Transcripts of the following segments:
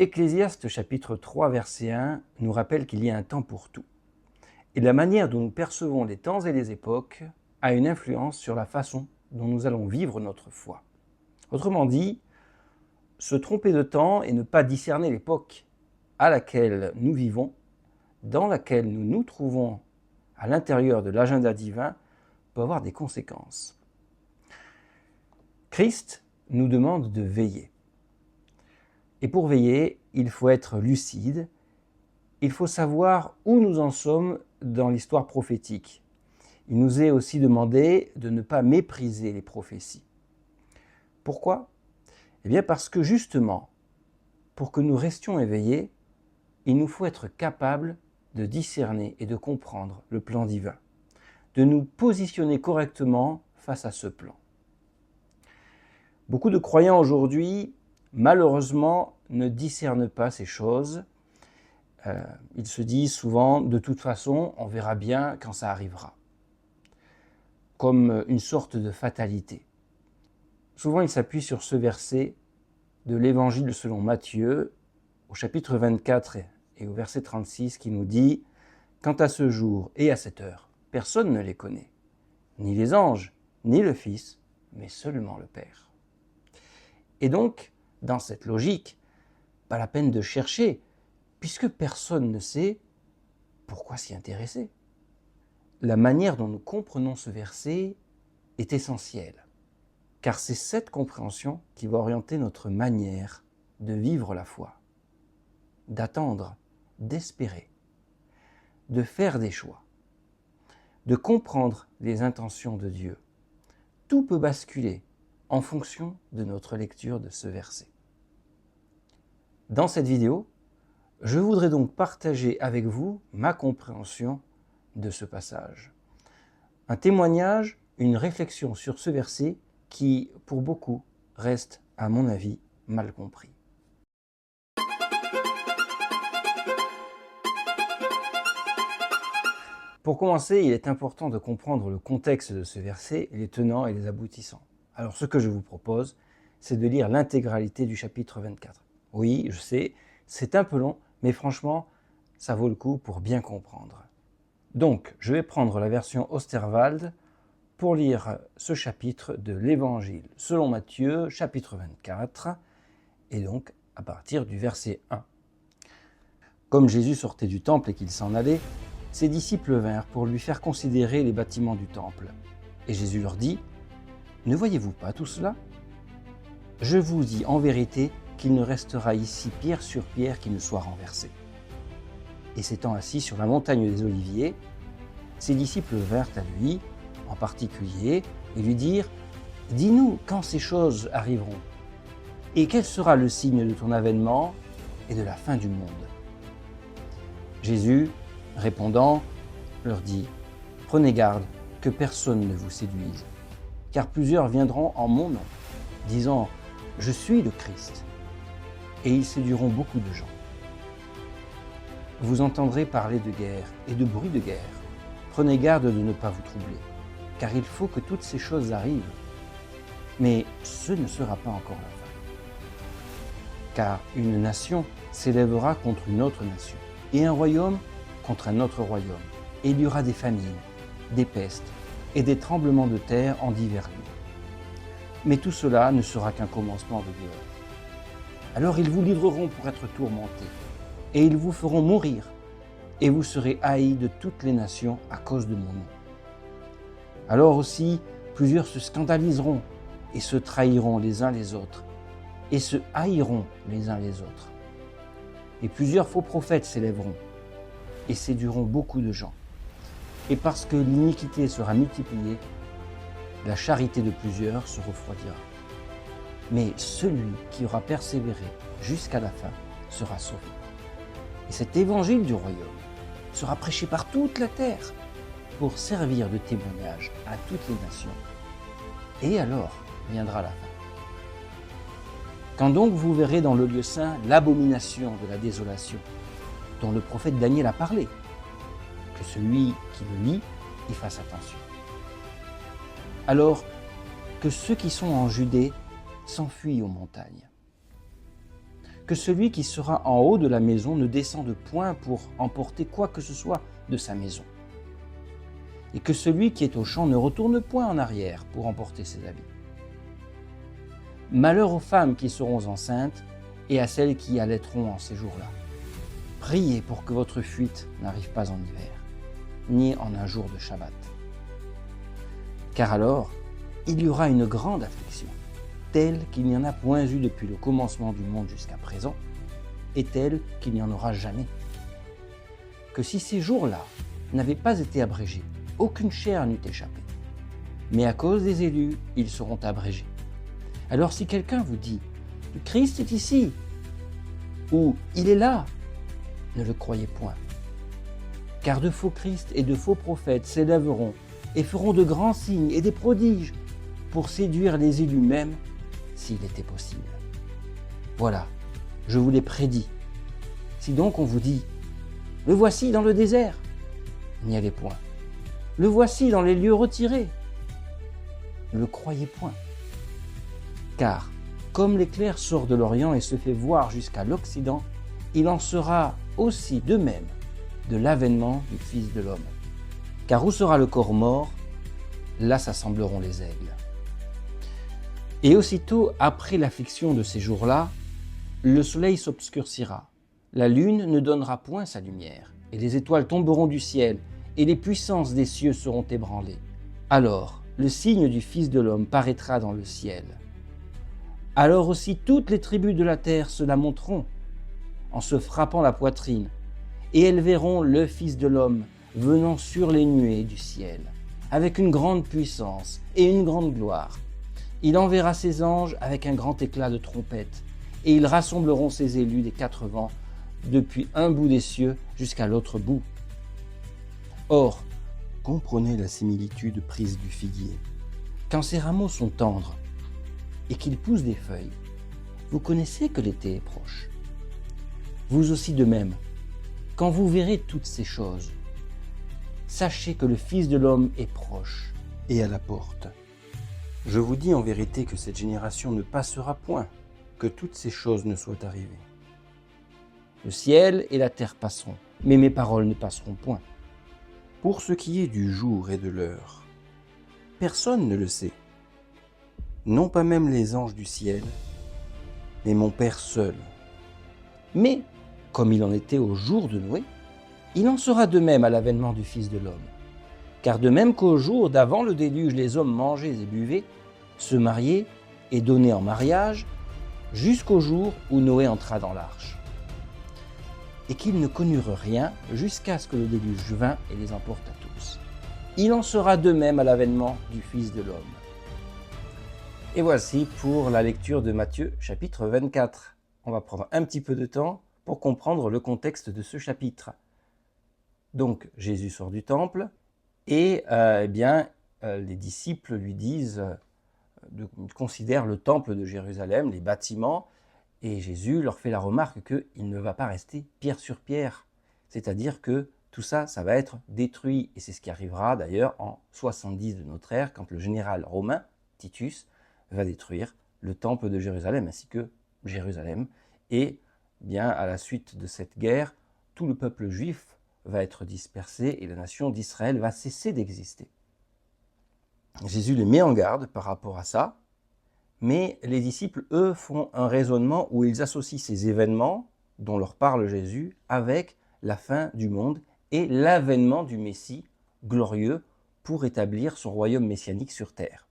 Ecclésiaste chapitre 3 verset 1 nous rappelle qu'il y a un temps pour tout. Et la manière dont nous percevons les temps et les époques a une influence sur la façon dont nous allons vivre notre foi. Autrement dit, se tromper de temps et ne pas discerner l'époque à laquelle nous vivons, dans laquelle nous nous trouvons à l'intérieur de l'agenda divin, peut avoir des conséquences. Christ nous demande de veiller. Et pour veiller, il faut être lucide, il faut savoir où nous en sommes dans l'histoire prophétique. Il nous est aussi demandé de ne pas mépriser les prophéties. Pourquoi ? Eh bien parce que justement, pour que nous restions éveillés, il nous faut être capables de discerner et de comprendre le plan divin, de nous positionner correctement face à ce plan. Beaucoup de croyants aujourd'hui, malheureusement, ne discernent pas ces choses. Ils se disent souvent, de toute façon, on verra bien quand ça arrivera, comme une sorte de fatalité. Souvent, ils s'appuient sur ce verset de l'Évangile selon Matthieu, au chapitre 24 et au verset 36, qui nous dit « Quant à ce jour et à cette heure, personne ne les connaît, ni les anges, ni le Fils, mais seulement le Père. » Et donc, dans cette logique, pas la peine de chercher, puisque personne ne sait, pourquoi s'y intéresser ? La manière dont nous comprenons ce verset est essentielle, car c'est cette compréhension qui va orienter notre manière de vivre la foi, d'attendre, d'espérer, de faire des choix, de comprendre les intentions de Dieu. Tout peut basculer en fonction de notre lecture de ce verset. Dans cette vidéo, je voudrais donc partager avec vous ma compréhension de ce passage. Un témoignage, une réflexion sur ce verset qui, pour beaucoup, reste, à mon avis, mal compris. Pour commencer, il est important de comprendre le contexte de ce verset, les tenants et les aboutissants. Alors ce que je vous propose, c'est de lire l'intégralité du chapitre 24. Oui, je sais, c'est un peu long, mais franchement, ça vaut le coup pour bien comprendre. Donc, je vais prendre la version Osterwald pour lire ce chapitre de l'Évangile selon Matthieu, chapitre 24, et donc à partir du verset 1. Comme Jésus sortait du temple et qu'il s'en allait, ses disciples vinrent pour lui faire considérer les bâtiments du temple. Et Jésus leur dit : « Ne voyez-vous pas tout cela ? Je vous dis en vérité qu'il ne restera ici pierre sur pierre qui ne soit renversée. » Et s'étant assis sur la montagne des Oliviers, ses disciples vinrent à lui, en particulier, et lui dirent : « Dis-nous quand ces choses arriveront, et quel sera le signe de ton avènement et de la fin du monde ?» Jésus, répondant, leur dit : « Prenez garde que personne ne vous séduise, car plusieurs viendront en mon nom, disant : Je suis le Christ, et ils séduiront beaucoup de gens. Vous entendrez parler de guerre et de bruit de guerre. Prenez garde de ne pas vous troubler, car il faut que toutes ces choses arrivent. Mais ce ne sera pas encore la fin. Car une nation s'élèvera contre une autre nation, et un royaume contre un autre royaume. Et il y aura des famines, des pestes et des tremblements de terre en divers lieux. Mais tout cela ne sera qu'un commencement de douleur. Alors ils vous livreront pour être tourmentés, et ils vous feront mourir, et vous serez haïs de toutes les nations à cause de mon nom. Alors aussi, plusieurs se scandaliseront, et se trahiront les uns les autres, et se haïront les uns les autres. Et plusieurs faux prophètes s'élèveront, et séduiront beaucoup de gens. Et parce que l'iniquité sera multipliée, la charité de plusieurs se refroidira. Mais celui qui aura persévéré jusqu'à la fin sera sauvé. Et cet évangile du royaume sera prêché par toute la terre pour servir de témoignage à toutes les nations. Et alors viendra la fin. Quand donc vous verrez dans le lieu saint l'abomination de la désolation, dont le prophète Daniel a parlé, que celui qui le lit y fasse attention. Alors que ceux qui sont en Judée s'enfuient aux montagnes, que celui qui sera en haut de la maison ne descende point pour emporter quoi que ce soit de sa maison, et que celui qui est au champ ne retourne point en arrière pour emporter ses habits. Malheur aux femmes qui seront enceintes et à celles qui allaiteront en ces jours-là. Priez pour que votre fuite n'arrive pas en hiver, ni en un jour de Shabbat. Car alors, il y aura une grande affliction, telle qu'il n'y en a point eu depuis le commencement du monde jusqu'à présent, et telle qu'il n'y en aura jamais. Que si ces jours-là n'avaient pas été abrégés, aucune chair n'eût échappé. Mais à cause des élus, ils seront abrégés. Alors si quelqu'un vous dit « Le Christ est ici » ou « Il est là », ne le croyez point. Car de faux Christ et de faux prophètes s'élèveront et feront de grands signes et des prodiges pour séduire les élus même, s'il était possible. Voilà, je vous l'ai prédit. Si donc on vous dit « Le voici dans le désert », n'y allez point. Le voici dans les lieux retirés, ne le croyez point. Car, comme l'éclair sort de l'Orient et se fait voir jusqu'à l'Occident, il en sera aussi de même de l'avènement du Fils de l'homme. Car où sera le corps mort, là s'assembleront les aigles. Et aussitôt après l'affliction de ces jours-là, le soleil s'obscurcira, la lune ne donnera point sa lumière, et les étoiles tomberont du ciel, et les puissances des cieux seront ébranlées. Alors, le signe du Fils de l'homme paraîtra dans le ciel. Alors aussi toutes les tribus de la terre se lamenteront, en se frappant la poitrine, et elles verront le Fils de l'homme venant sur les nuées du ciel, avec une grande puissance et une grande gloire. Il enverra ses anges avec un grand éclat de trompette, et ils rassembleront ses élus des quatre vents, depuis un bout des cieux jusqu'à l'autre bout. Or, comprenez la similitude prise du figuier. Quand ses rameaux sont tendres et qu'ils poussent des feuilles, vous connaissez que l'été est proche. Vous aussi de même, quand vous verrez toutes ces choses, sachez que le Fils de l'homme est proche et à la porte. Je vous dis en vérité que cette génération ne passera point, que toutes ces choses ne soient arrivées. Le ciel et la terre passeront, mais mes paroles ne passeront point. Pour ce qui est du jour et de l'heure, personne ne le sait, non pas même les anges du ciel, mais mon Père seul. Mais, comme il en était au jour de Noé, il en sera de même à l'avènement du Fils de l'homme. Car de même qu'au jour d'avant le déluge, les hommes mangeaient et buvaient, se mariaient et donnaient en mariage, jusqu'au jour où Noé entra dans l'arche. Et qu'ils ne connurent rien jusqu'à ce que le déluge vînt et les emporte à tous. Il en sera de même à l'avènement du Fils de l'homme. Et voici pour la lecture de Matthieu chapitre 24. On va prendre un petit peu de temps pour comprendre le contexte de ce chapitre. Donc Jésus sort du temple et les disciples lui disent, considèrent le temple de Jérusalem, les bâtiments, et Jésus leur fait la remarque qu'il ne va pas rester pierre sur pierre. C'est-à-dire que tout ça, ça va être détruit. Et c'est ce qui arrivera d'ailleurs en 70 de notre ère, quand le général romain, Titus, va détruire le temple de Jérusalem, ainsi que Jérusalem. Et bien à la suite de cette guerre, tout le peuple juif va être dispersé et la nation d'Israël va cesser d'exister. Jésus les met en garde par rapport à ça, mais les disciples, eux, font un raisonnement où ils associent ces événements dont leur parle Jésus avec la fin du monde et l'avènement du Messie glorieux pour établir son royaume messianique sur terre.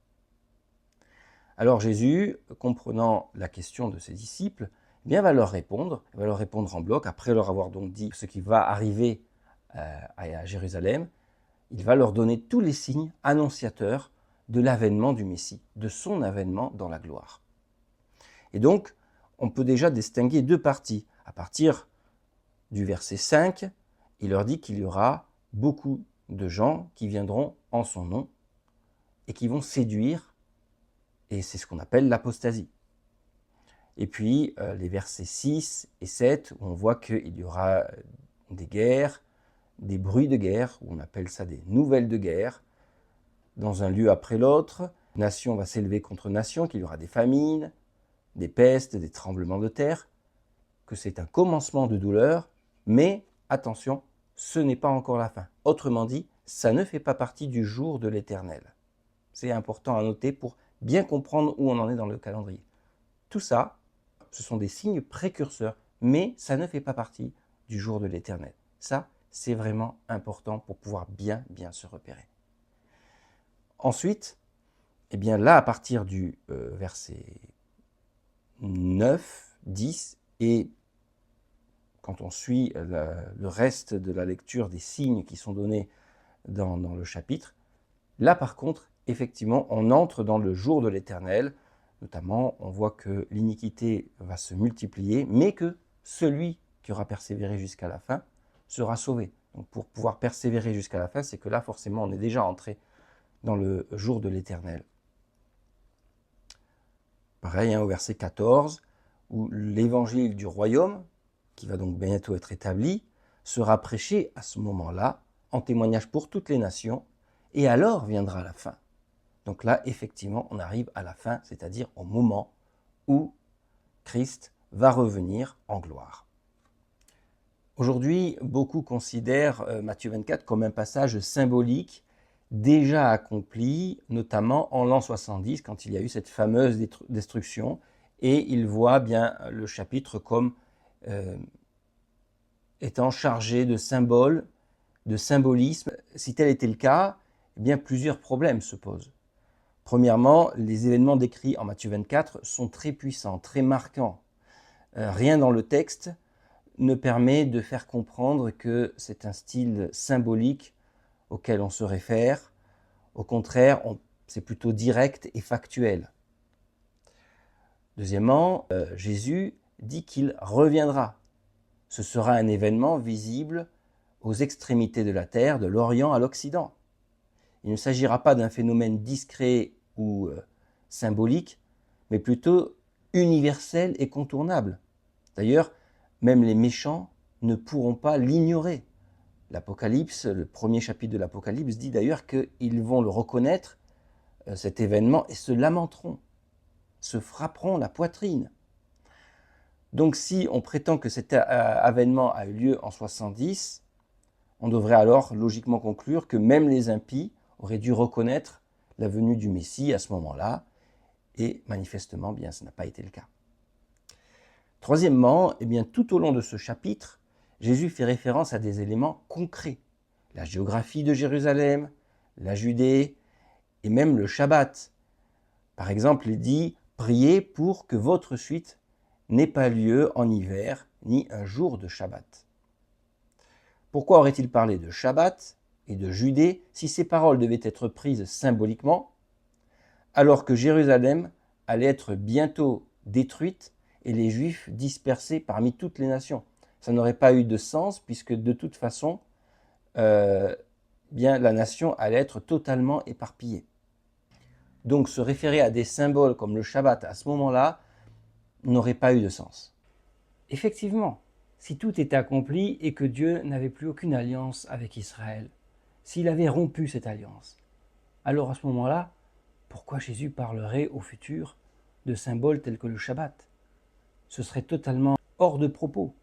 Alors Jésus, comprenant la question de ses disciples, va leur répondre en bloc, après leur avoir donc dit ce qui va arriver à Jérusalem. Il va leur donner tous les signes annonciateurs de l'avènement du Messie, de son avènement dans la gloire. Et donc, on peut déjà distinguer deux parties. À partir du verset 5, il leur dit qu'il y aura beaucoup de gens qui viendront en son nom et qui vont séduire, et c'est ce qu'on appelle l'apostasie. Et puis, les versets 6 et 7, où on voit qu'il y aura des guerres, des bruits de guerre, où on appelle ça des nouvelles de guerre, dans un lieu après l'autre, nation va s'élever contre nation, qu'il y aura des famines, des pestes, des tremblements de terre, que c'est un commencement de douleur, mais attention, ce n'est pas encore la fin. Autrement dit, ça ne fait pas partie du jour de l'Éternel. C'est important à noter pour bien comprendre où on en est dans le calendrier. Tout ça, ce sont des signes précurseurs, mais ça ne fait pas partie du jour de l'Éternel. Ça, c'est vraiment important pour pouvoir bien se repérer. Ensuite, eh bien là, à partir du verset 9, 10, et quand on suit le reste de la lecture des signes qui sont donnés dans le chapitre, là par contre, effectivement, on entre dans le jour de l'Éternel. Notamment, on voit que l'iniquité va se multiplier, mais que celui qui aura persévéré jusqu'à la fin sera sauvé. Donc pour pouvoir persévérer jusqu'à la fin, c'est que là, forcément, on est déjà entré dans le jour de l'Éternel. Pareil, au verset 14, où l'évangile du royaume, qui va donc bientôt être établi, sera prêché à ce moment-là, en témoignage pour toutes les nations, et alors viendra la fin. Donc là, effectivement, on arrive à la fin, c'est-à-dire au moment où Christ va revenir en gloire. Aujourd'hui, beaucoup considèrent Matthieu 24 comme un passage symbolique déjà accompli, notamment en l'an 70, quand il y a eu cette fameuse destruction, et ils voient bien le chapitre comme étant chargé de symboles, de symbolisme. Si tel était le cas, eh bien plusieurs problèmes se posent. Premièrement, les événements décrits en Matthieu 24 sont très puissants, très marquants. Rien dans le texte ne permet de faire comprendre que c'est un style symbolique auquel on se réfère. Au contraire, c'est plutôt direct et factuel. Deuxièmement, Jésus dit qu'il reviendra. Ce sera un événement visible aux extrémités de la terre, de l'Orient à l'Occident. Il ne s'agira pas d'un phénomène discret ou symbolique, mais plutôt universel et contournable. D'ailleurs, même les méchants ne pourront pas l'ignorer. L'Apocalypse, le premier chapitre de l'Apocalypse dit d'ailleurs qu'ils vont le reconnaître, cet événement, et se lamenteront, se frapperont la poitrine. Donc si on prétend que cet avènement a eu lieu en 70, on devrait alors logiquement conclure que même les impies auraient dû reconnaître la venue du Messie à ce moment-là, et manifestement, bien, ce n'a pas été le cas. Troisièmement, eh bien, tout au long de ce chapitre, Jésus fait référence à des éléments concrets. La géographie de Jérusalem, la Judée, et même le Shabbat. Par exemple, il dit « Priez pour que votre suite n'ait pas lieu en hiver, ni un jour de Shabbat ». Pourquoi aurait-il parlé de Shabbat et de Judée si ces paroles devaient être prises symboliquement, alors que Jérusalem allait être bientôt détruite et les Juifs dispersés parmi toutes les nations? Ça n'aurait pas eu de sens puisque de toute façon, bien, la nation allait être totalement éparpillée. Donc se référer à des symboles comme le Shabbat à ce moment-là n'aurait pas eu de sens. Effectivement, si tout était accompli et que Dieu n'avait plus aucune alliance avec Israël, s'il avait rompu cette alliance, alors à ce moment-là, pourquoi Jésus parlerait au futur de symboles tels que le Shabbat? Ce serait totalement hors de propos.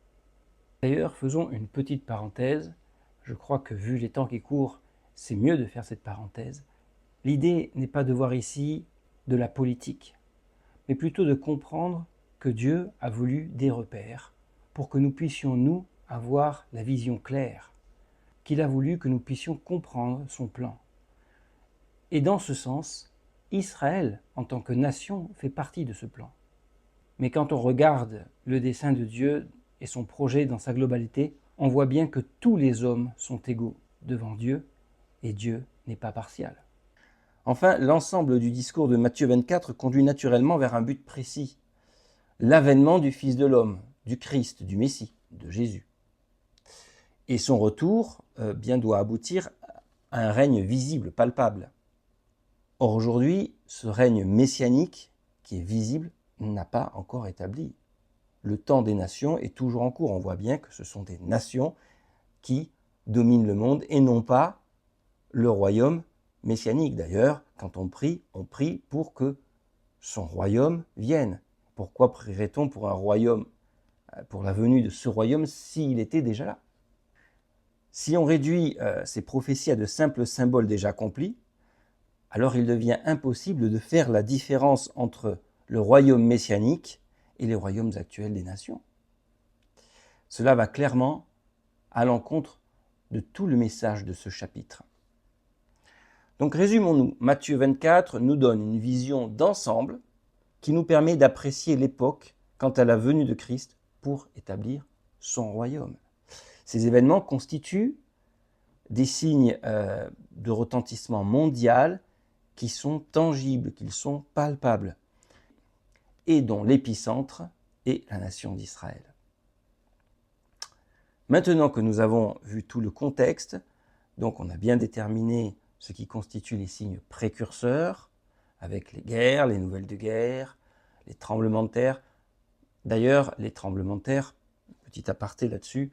D'ailleurs, faisons une petite parenthèse. Je crois que vu les temps qui courent, c'est mieux de faire cette parenthèse. L'idée n'est pas de voir ici de la politique, mais plutôt de comprendre que Dieu a voulu des repères pour que nous puissions, nous, avoir la vision claire, qu'il a voulu que nous puissions comprendre son plan. Et dans ce sens, Israël, en tant que nation, fait partie de ce plan. Mais quand on regarde le dessein de Dieu et son projet dans sa globalité, on voit bien que tous les hommes sont égaux devant Dieu, et Dieu n'est pas partial. Enfin, l'ensemble du discours de Matthieu 24 conduit naturellement vers un but précis, l'avènement du Fils de l'homme, du Christ, du Messie, de Jésus. Et son retour bien doit aboutir à un règne visible, palpable. Or aujourd'hui, ce règne messianique, qui est visible, n'a pas encore établi. Le temps des nations est toujours en cours. On voit bien que ce sont des nations qui dominent le monde et non pas le royaume messianique. D'ailleurs, quand on prie pour que son royaume vienne. Pourquoi prierait-on pour un royaume pour la venue de ce royaume s'il était déjà là. Si on réduit ces prophéties à de simples symboles déjà accomplis, alors il devient impossible de faire la différence entre le royaume messianique et les royaumes actuels des nations. Cela va clairement à l'encontre de tout le message de ce chapitre. Donc résumons-nous, Matthieu 24 nous donne une vision d'ensemble qui nous permet d'apprécier l'époque quant à la venue de Christ pour établir son royaume. Ces événements constituent des signes de retentissement mondial qui sont tangibles, qui sont palpables, et dont l'épicentre est la nation d'Israël. Maintenant que nous avons vu tout le contexte, donc on a bien déterminé ce qui constitue les signes précurseurs, avec les guerres, les nouvelles de guerre, les tremblements de terre. D'ailleurs, les tremblements de terre, petit aparté là-dessus,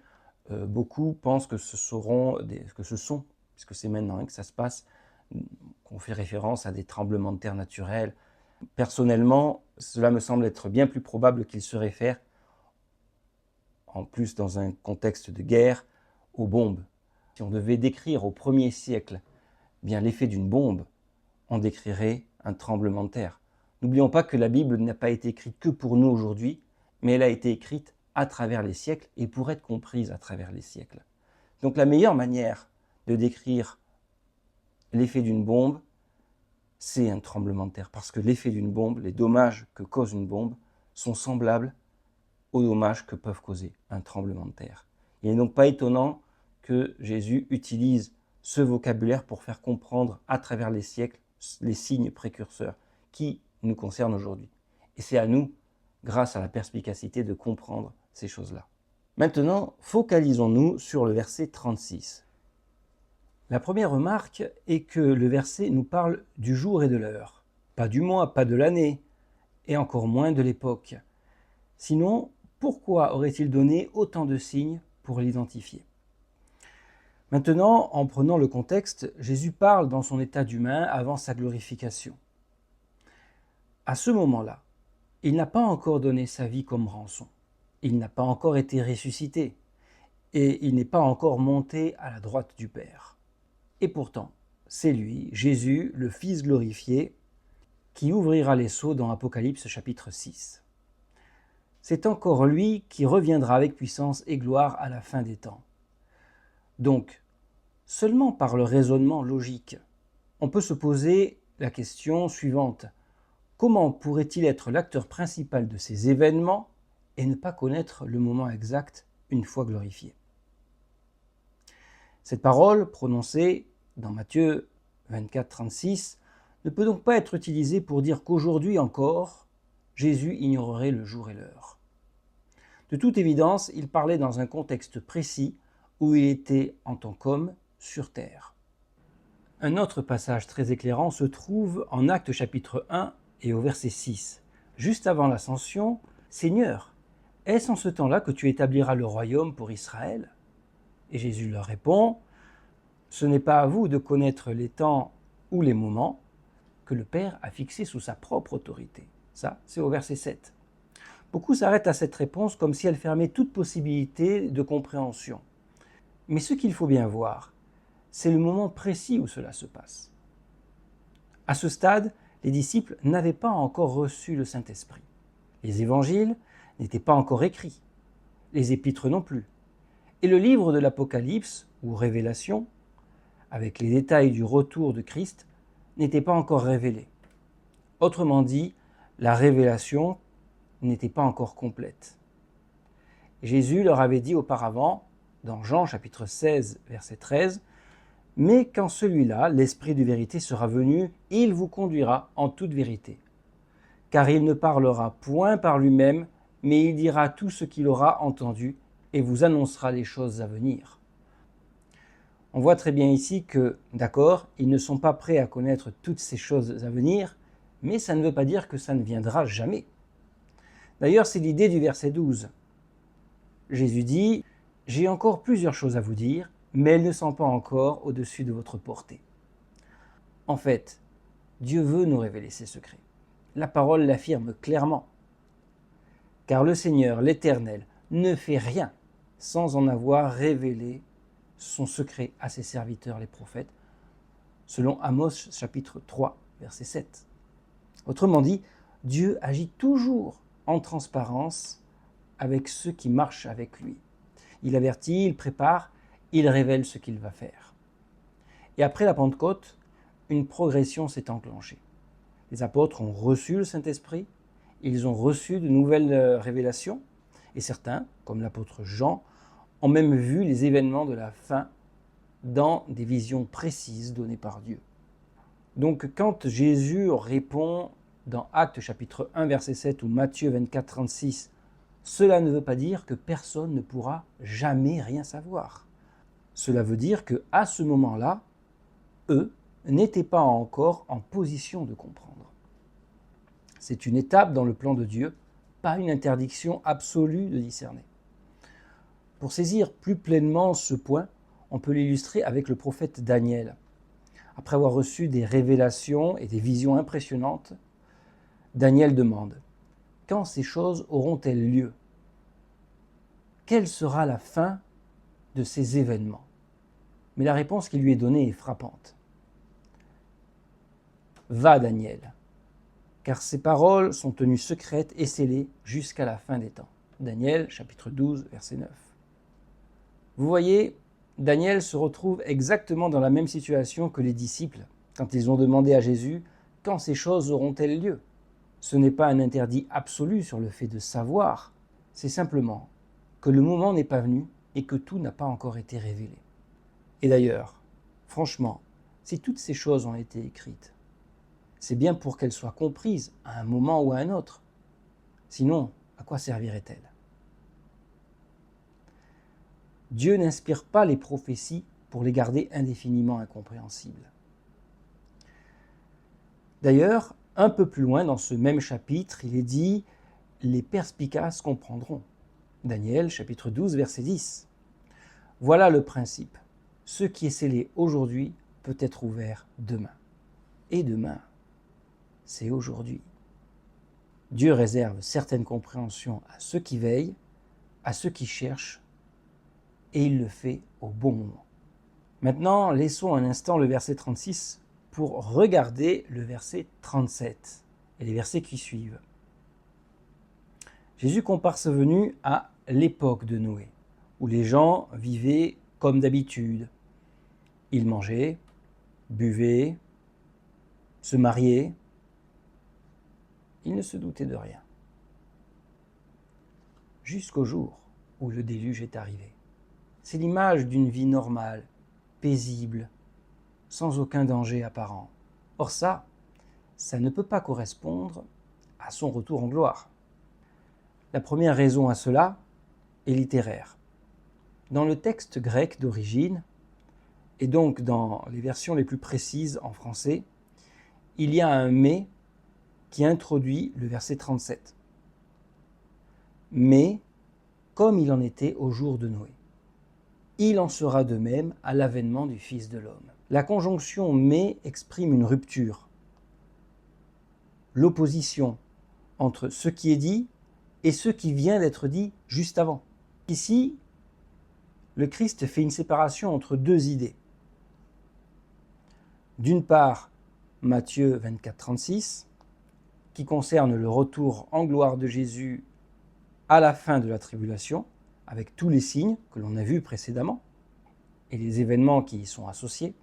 beaucoup pensent que ce sont, puisque c'est maintenant que ça se passe, qu'on fait référence à des tremblements de terre naturels. Personnellement, cela me semble être bien plus probable qu'ils se réfèrent, en plus dans un contexte de guerre, aux bombes. Si on devait décrire au 1er siècle bien l'effet d'une bombe, on décrirait un tremblement de terre. N'oublions pas que la Bible n'a pas été écrite que pour nous aujourd'hui, mais elle a été écrite à travers les siècles et pour être comprise à travers les siècles. Donc la meilleure manière de décrire l'effet d'une bombe, c'est un tremblement de terre, parce que l'effet d'une bombe, les dommages que cause une bombe, sont semblables aux dommages que peuvent causer un tremblement de terre. Il n'est donc pas étonnant que Jésus utilise ce vocabulaire pour faire comprendre à travers les siècles les signes précurseurs qui nous concernent aujourd'hui. Et c'est à nous, grâce à la perspicacité, de comprendre ces choses-là. Maintenant, focalisons-nous sur le verset 36. La première remarque est que le verset nous parle du jour et de l'heure, pas du mois, pas de l'année, et encore moins de l'époque. Sinon, pourquoi aurait-il donné autant de signes pour l'identifier ? Maintenant, en prenant le contexte, Jésus parle dans son état d'humain avant sa glorification. À ce moment-là, il n'a pas encore donné sa vie comme rançon. Il n'a pas encore été ressuscité. Et il n'est pas encore monté à la droite du Père. Et pourtant, c'est lui, Jésus, le Fils glorifié, qui ouvrira les sceaux dans Apocalypse chapitre 6. C'est encore lui qui reviendra avec puissance et gloire à la fin des temps. Donc, seulement par le raisonnement logique, on peut se poser la question suivante. Comment pourrait-il être l'acteur principal de ces événements et ne pas connaître le moment exact une fois glorifié ? Cette parole, prononcée dans Matthieu 24, 36, ne peut donc pas être utilisée pour dire qu'aujourd'hui encore, Jésus ignorerait le jour et l'heure. De toute évidence, il parlait dans un contexte précis où il était en tant qu'homme sur terre. Un autre passage très éclairant se trouve en Actes chapitre 1 et au verset 6. Juste avant l'ascension, « Seigneur, est-ce en ce temps-là que tu établiras le royaume pour Israël ?» Et Jésus leur répond, « Ce n'est pas à vous de connaître les temps ou les moments que le Père a fixés sous sa propre autorité. » Ça, c'est au verset 7. Beaucoup s'arrêtent à cette réponse comme si elle fermait toute possibilité de compréhension. Mais ce qu'il faut bien voir, c'est le moment précis où cela se passe. À ce stade, les disciples n'avaient pas encore reçu le Saint-Esprit. Les évangiles n'étaient pas encore écrits, les épîtres non plus. Et le livre de l'Apocalypse, ou Révélation, avec les détails du retour de Christ, n'était pas encore révélé. Autrement dit, la révélation n'était pas encore complète. Jésus leur avait dit auparavant, dans Jean chapitre 16, verset 13, « Mais quand celui-là, l'Esprit de vérité, sera venu, il vous conduira en toute vérité. Car il ne parlera point par lui-même, mais il dira tout ce qu'il aura entendu et vous annoncera les choses à venir. » On voit très bien ici que, d'accord, ils ne sont pas prêts à connaître toutes ces choses à venir, mais ça ne veut pas dire que ça ne viendra jamais. D'ailleurs, c'est l'idée du verset 12. Jésus dit « J'ai encore plusieurs choses à vous dire, mais elles ne sont pas encore au-dessus de votre portée. » En fait, Dieu veut nous révéler ses secrets. La parole l'affirme clairement. Car le Seigneur, l'Éternel, ne fait rien sans en avoir révélé son secret à ses serviteurs les prophètes, selon Amos chapitre 3, verset 7. Autrement dit, Dieu agit toujours en transparence avec ceux qui marchent avec lui. Il avertit, il prépare, il révèle ce qu'il va faire. Et après la Pentecôte, une progression s'est enclenchée. Les apôtres ont reçu le Saint-Esprit, ils ont reçu de nouvelles révélations, et certains, comme l'apôtre Jean, ont même vu les événements de la fin dans des visions précises données par Dieu. Donc quand Jésus répond dans Actes chapitre 1 verset 7 ou Matthieu 24 36, cela ne veut pas dire que personne ne pourra jamais rien savoir. Cela veut dire qu'à ce moment-là, eux n'étaient pas encore en position de comprendre. C'est une étape dans le plan de Dieu, pas une interdiction absolue de discerner. Pour saisir plus pleinement ce point, on peut l'illustrer avec le prophète Daniel. Après avoir reçu des révélations et des visions impressionnantes, Daniel demande « Quand ces choses auront-elles lieu ? Quelle sera la fin de ces événements ?» Mais la réponse qui lui est donnée est frappante. « Va, Daniel, car ces paroles sont tenues secrètes et scellées jusqu'à la fin des temps. » Daniel, chapitre 12, verset 9. Vous voyez, Daniel se retrouve exactement dans la même situation que les disciples, quand ils ont demandé à Jésus « Quand ces choses auront-elles lieu ?» Ce n'est pas un interdit absolu sur le fait de savoir, c'est simplement que le moment n'est pas venu et que tout n'a pas encore été révélé. Et d'ailleurs, franchement, si toutes ces choses ont été écrites, c'est bien pour qu'elles soient comprises à un moment ou à un autre. Sinon, à quoi serviraient-elles ? Dieu n'inspire pas les prophéties pour les garder indéfiniment incompréhensibles. D'ailleurs, un peu plus loin dans ce même chapitre, il est dit « Les perspicaces comprendront ». Daniel, chapitre 12, verset 10. Voilà le principe. Ce qui est scellé aujourd'hui peut être ouvert demain. Et demain, c'est aujourd'hui. Dieu réserve certaines compréhensions à ceux qui veillent, à ceux qui cherchent, et il le fait au bon moment. Maintenant, laissons un instant le verset 36 pour regarder le verset 37 et les versets qui suivent. Jésus compare sa venue à l'époque de Noé, où les gens vivaient comme d'habitude. Ils mangeaient, buvaient, se mariaient. Ils ne se doutaient de rien. Jusqu'au jour où le déluge est arrivé. C'est l'image d'une vie normale, paisible, sans aucun danger apparent. Or ça ne peut pas correspondre à son retour en gloire. La première raison à cela est littéraire. Dans le texte grec d'origine, et donc dans les versions les plus précises en français, il y a un « mais » qui introduit le verset 37. Mais, comme il en était au jour de Noé, il en sera de même à l'avènement du Fils de l'homme. La conjonction « mais » exprime une rupture, l'opposition entre ce qui est dit et ce qui vient d'être dit juste avant. Ici, le Christ fait une séparation entre deux idées. D'une part, Matthieu 24, 36, qui concerne le retour en gloire de Jésus à la fin de la tribulation, avec tous les signes que l'on a vus précédemment et les événements qui y sont associés.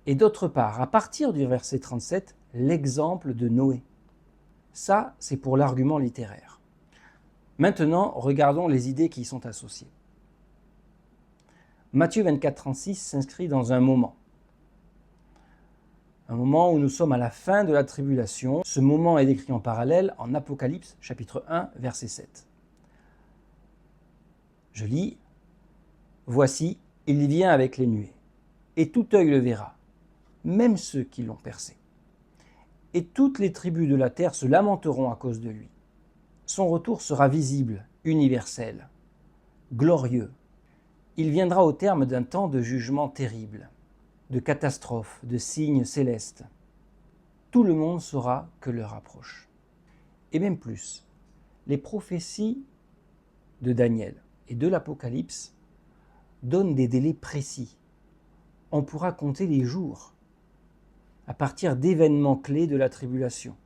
Et d'autre part, à partir du verset 37, l'exemple de Noé. Ça, c'est pour l'argument littéraire. Maintenant, regardons les idées qui y sont associées. Matthieu 24, 36 s'inscrit dans un moment où nous sommes à la fin de la tribulation. Ce moment est décrit en parallèle en Apocalypse, chapitre 1, verset 7. Je lis « Voici, il vient avec les nuées, et tout œil le verra, même ceux qui l'ont percé. Et toutes les tribus de la terre se lamenteront à cause de lui. Son retour sera visible, universel, glorieux. Il viendra au terme d'un temps de jugement terrible, de catastrophes, de signes célestes. Tout le monde saura que l'heure approche. Et même plus, les prophéties de Daniel et de l'Apocalypse donnent des délais précis. On pourra compter les jours à partir d'événements clés de la tribulation,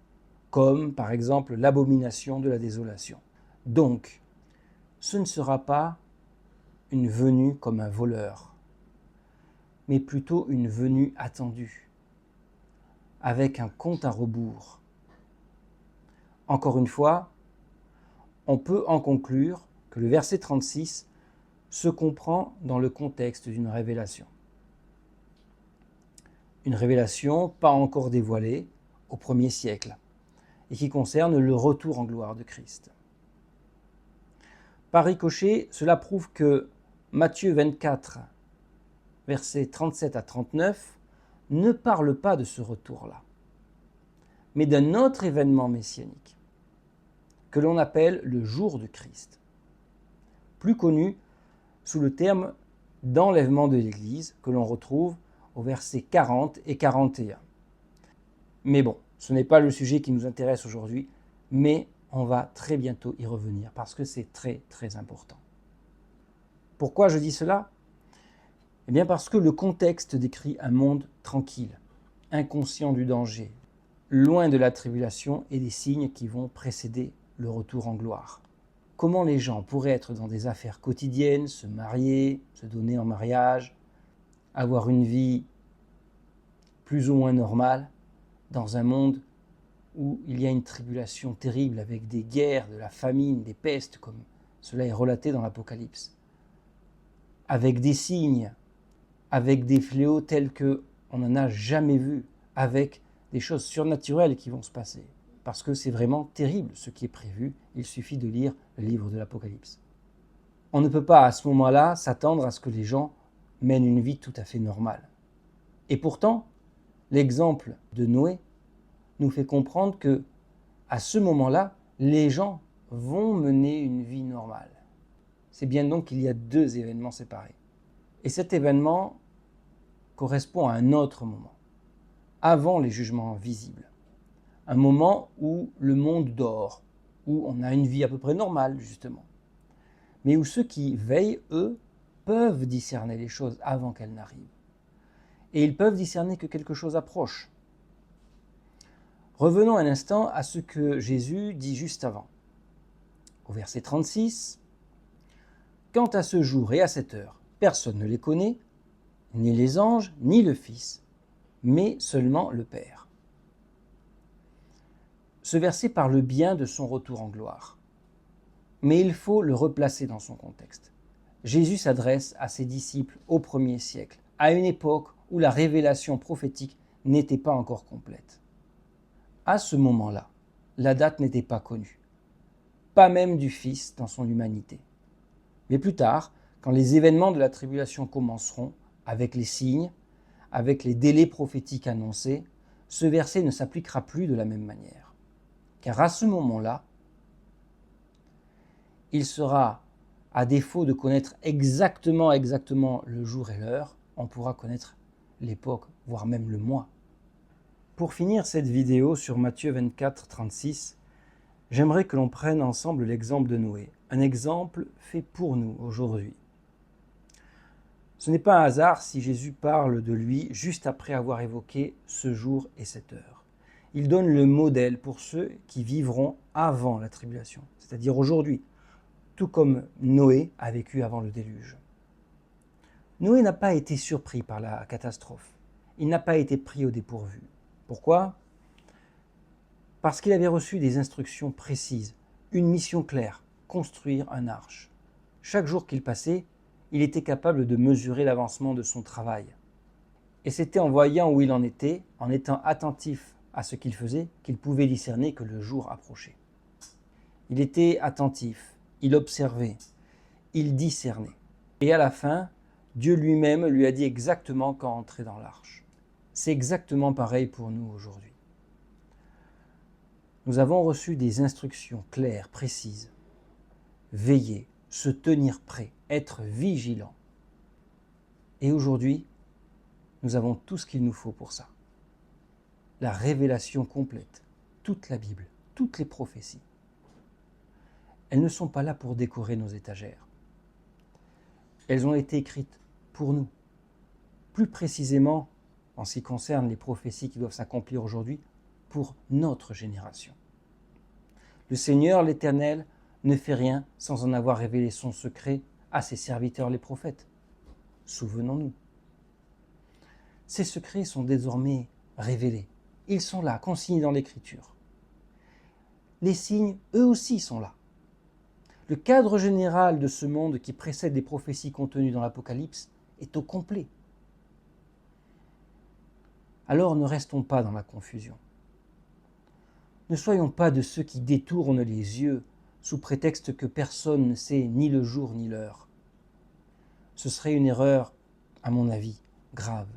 comme par exemple l'abomination de la désolation. Donc, ce ne sera pas une venue comme un voleur, mais plutôt une venue attendue, avec un compte à rebours. Encore une fois, on peut en conclure que le verset 36 se comprend dans le contexte d'une révélation. Une révélation pas encore dévoilée au 1er siècle et qui concerne le retour en gloire de Christ. Par ricochet, cela prouve que Matthieu 24, versets 37 à 39, ne parle pas de ce retour-là, mais d'un autre événement messianique que l'on appelle le jour de Christ, plus connu sous le terme d'enlèvement de l'Église, que l'on retrouve aux versets 40 et 41. Mais bon, ce n'est pas le sujet qui nous intéresse aujourd'hui, mais on va très bientôt y revenir parce que c'est très très important. Pourquoi je dis cela ? Eh bien parce que le contexte décrit un monde tranquille, inconscient du danger, loin de la tribulation et des signes qui vont précéder le retour en gloire. Comment les gens pourraient être dans des affaires quotidiennes, se marier, se donner en mariage, avoir une vie plus ou moins normale dans un monde où il y a une tribulation terrible avec des guerres, de la famine, des pestes, comme cela est relaté dans l'Apocalypse, avec des signes, avec des fléaux tels qu'on n'en a jamais vu, avec des choses surnaturelles qui vont se passer. Parce que c'est vraiment terrible ce qui est prévu, il suffit de lire le livre de l'Apocalypse. On ne peut pas à ce moment-là s'attendre à ce que les gens mènent une vie tout à fait normale. Et pourtant, l'exemple de Noé nous fait comprendre que, à ce moment-là, les gens vont mener une vie normale. C'est bien donc qu'il y a deux événements séparés. Et cet événement correspond à un autre moment, avant les jugements visibles. Un moment où le monde dort, où on a une vie à peu près normale, justement. Mais où ceux qui veillent, eux, peuvent discerner les choses avant qu'elles n'arrivent. Et ils peuvent discerner que quelque chose approche. Revenons un instant à ce que Jésus dit juste avant. Au verset 36, « Quant à ce jour et à cette heure, personne ne les connaît, ni les anges, ni le Fils, mais seulement le Père. » Ce verset parle bien de son retour en gloire. Mais il faut le replacer dans son contexte. Jésus s'adresse à ses disciples au 1er siècle, à une époque où la révélation prophétique n'était pas encore complète. À ce moment-là, la date n'était pas connue, pas même du Fils dans son humanité. Mais plus tard, quand les événements de la tribulation commenceront, avec les signes, avec les délais prophétiques annoncés, ce verset ne s'appliquera plus de la même manière. Car à ce moment-là, il sera, à défaut de connaître exactement le jour et l'heure, on pourra connaître l'époque, voire même le mois. Pour finir cette vidéo sur Matthieu 24, 36, j'aimerais que l'on prenne ensemble l'exemple de Noé, un exemple fait pour nous aujourd'hui. Ce n'est pas un hasard si Jésus parle de lui juste après avoir évoqué ce jour et cette heure. Il donne le modèle pour ceux qui vivront avant la tribulation, c'est-à-dire aujourd'hui, tout comme Noé a vécu avant le déluge. Noé n'a pas été surpris par la catastrophe. Il n'a pas été pris au dépourvu. Pourquoi ? Parce qu'il avait reçu des instructions précises, une mission claire, construire un arche. Chaque jour qu'il passait, il était capable de mesurer l'avancement de son travail. Et c'était en voyant où il en était, en étant attentif à ce qu'il faisait, qu'il pouvait discerner que le jour approchait. Il était attentif, il observait, il discernait. Et à la fin, Dieu lui-même lui a dit exactement quand entrer dans l'arche. C'est exactement pareil pour nous aujourd'hui. Nous avons reçu des instructions claires, précises. Veiller, se tenir prêt, être vigilant. Et aujourd'hui, nous avons tout ce qu'il nous faut pour ça. La révélation complète, toute la Bible, toutes les prophéties. elles ne sont pas là pour décorer nos étagères. Elles ont été écrites pour nous. Plus précisément, en ce qui concerne les prophéties qui doivent s'accomplir aujourd'hui, pour notre génération. Le Seigneur, l'Éternel, ne fait rien sans en avoir révélé son secret à ses serviteurs les prophètes. Souvenons-nous. Ces secrets sont désormais révélés. Ils sont là, consignés dans l'Écriture. Les signes, eux aussi, sont là. Le cadre général de ce monde qui précède les prophéties contenues dans l'Apocalypse est au complet. Alors ne restons pas dans la confusion. Ne soyons pas de ceux qui détournent les yeux sous prétexte que personne ne sait ni le jour ni l'heure. Ce serait une erreur, à mon avis, grave.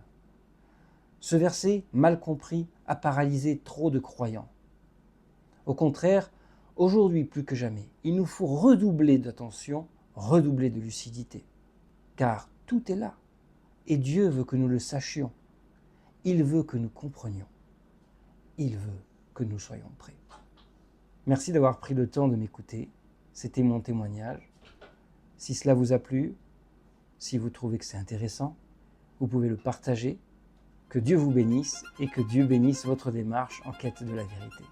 Ce verset, mal compris, a paralysé trop de croyants. Au contraire, aujourd'hui plus que jamais, il nous faut redoubler d'attention, redoubler de lucidité. Car tout est là, et Dieu veut que nous le sachions. Il veut que nous comprenions. Il veut que nous soyons prêts. Merci d'avoir pris le temps de m'écouter. C'était mon témoignage. Si cela vous a plu, si vous trouvez que c'est intéressant, vous pouvez le partager. Que Dieu vous bénisse et que Dieu bénisse votre démarche en quête de la vérité.